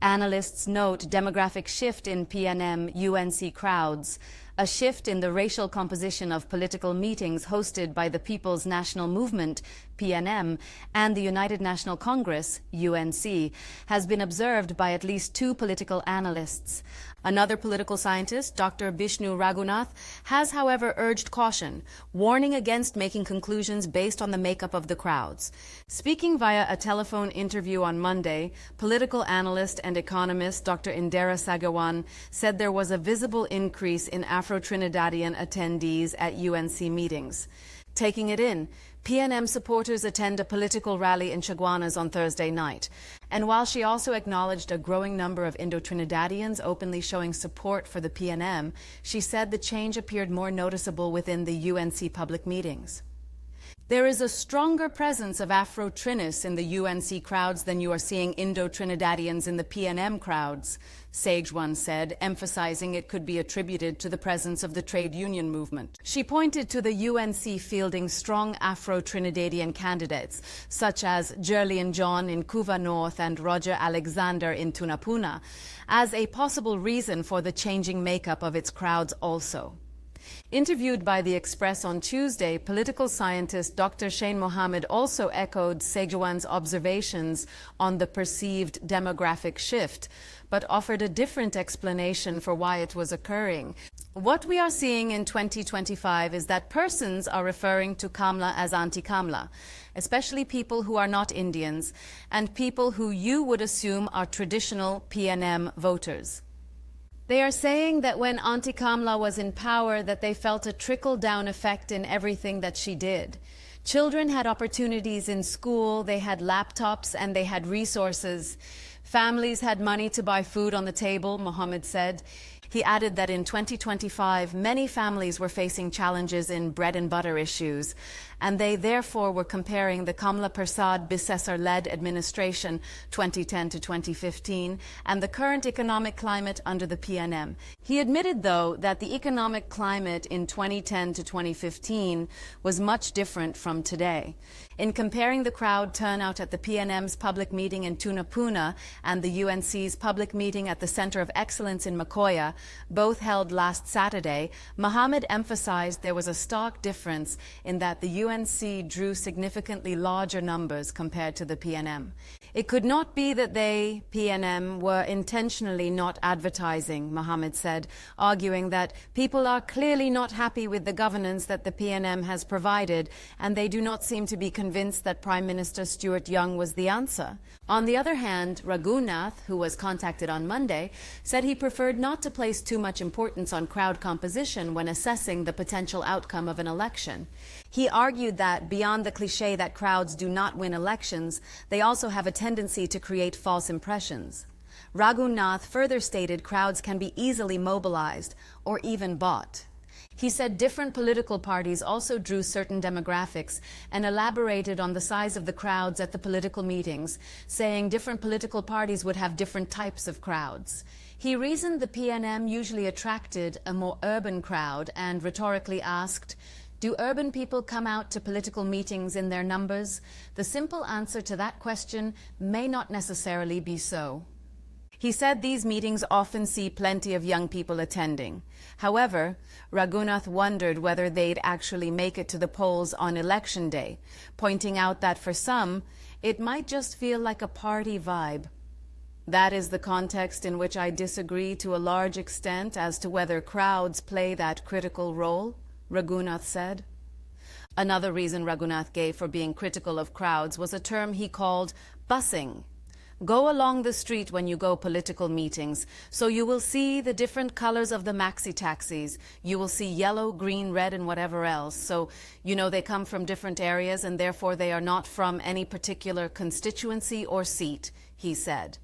Analysts note demographic shift in PNM UNC crowds, a shift in the racial composition of political meetings hosted by the People's National Movement, PNM, and the United National Congress, UNC, has been observed by at least 2 political analysts. Another political scientist, Dr. Bishnu Raghunath, has, however, urged caution, warning against making conclusions based on the makeup of the crowds. Speaking via a telephone interview on Monday, political analyst and economist Dr. Indira Sagawan said there was a visible increase in Afro-Trinidadian attendees at UNC meetings. Taking it in, PNM supporters attend a political rally in Chaguanas on Thursday night. And while she also acknowledged a growing number of Indo-Trinidadians openly showing support for the PNM, she said the change appeared more noticeable within the UNC public meetings. There is a stronger presence of Afro-Trinis in the UNC crowds than you are seeing Indo-Trinidadians in the PNM crowds, Sagawan said, emphasizing it could be attributed to the presence of the trade union movement. She pointed to the UNC fielding strong Afro-Trinidadian candidates, such as Jerlian John in Couva North and Roger Alexander in Tunapuna, as a possible reason for the changing makeup of its crowds also. Interviewed by The Express on Tuesday, political scientist Dr. Shane Mohammed also echoed Sagawan's observations on the perceived demographic shift, but offered a different explanation for why it was occurring. What we are seeing in 2025 is that persons are referring to Kamla as anti-Kamla, especially people who are not Indians and people who you would assume are traditional PNM voters. They are saying that when Auntie Kamla was in power that they felt a trickle-down effect in everything that she did. Children had opportunities in school, they had laptops, and they had resources. Families had money to buy food on the table, Mohammed said. He added that in 2025, many families were facing challenges in bread and butter issues, and they therefore were comparing the Kamla Persad Bisesar-led administration 2010 to 2015 and the current economic climate under the PNM. He admitted, though, that the economic climate in 2010 to 2015 was much different from today. In comparing the crowd turnout at the PNM's public meeting in Tunapuna and the UNC's public meeting at the Center of Excellence in Macoya, both held last Saturday, Mohammed emphasized there was a stark difference in that the UNC drew significantly larger numbers compared to the PNM. It could not be that they, PNM, were intentionally not advertising, Mohammed said, arguing that people are clearly not happy with the governance that the PNM has provided, and they do not seem to be convinced that Prime Minister Stuart Young was the answer. On the other hand, Raghunath, who was contacted on Monday, said he preferred not to place too much importance on crowd composition when assessing the potential outcome of an election. He argued that, beyond the cliché that crowds do not win elections, they also have a tendency to create false impressions. Raghunath further stated crowds can be easily mobilized or even bought. He said different political parties also drew certain demographics and elaborated on the size of the crowds at the political meetings, saying different political parties would have different types of crowds. He reasoned the PNM usually attracted a more urban crowd and rhetorically asked, "Do urban people come out to political meetings in their numbers?" The simple answer to that question may not necessarily be so. He said these meetings often see plenty of young people attending. However, Raghunath wondered whether they'd actually make it to the polls on election day, pointing out that for some, it might just feel like a party vibe. That is the context in which I disagree to a large extent as to whether crowds play that critical role, Raghunath said. Another reason Raghunath gave for being critical of crowds was a term he called busing. Go along the street when you go political meetings, so you will see the different colors of the maxi taxis. You will see yellow, green, red, and whatever else. So, you know, they come from different areas and therefore they are not from any particular constituency or seat, he said.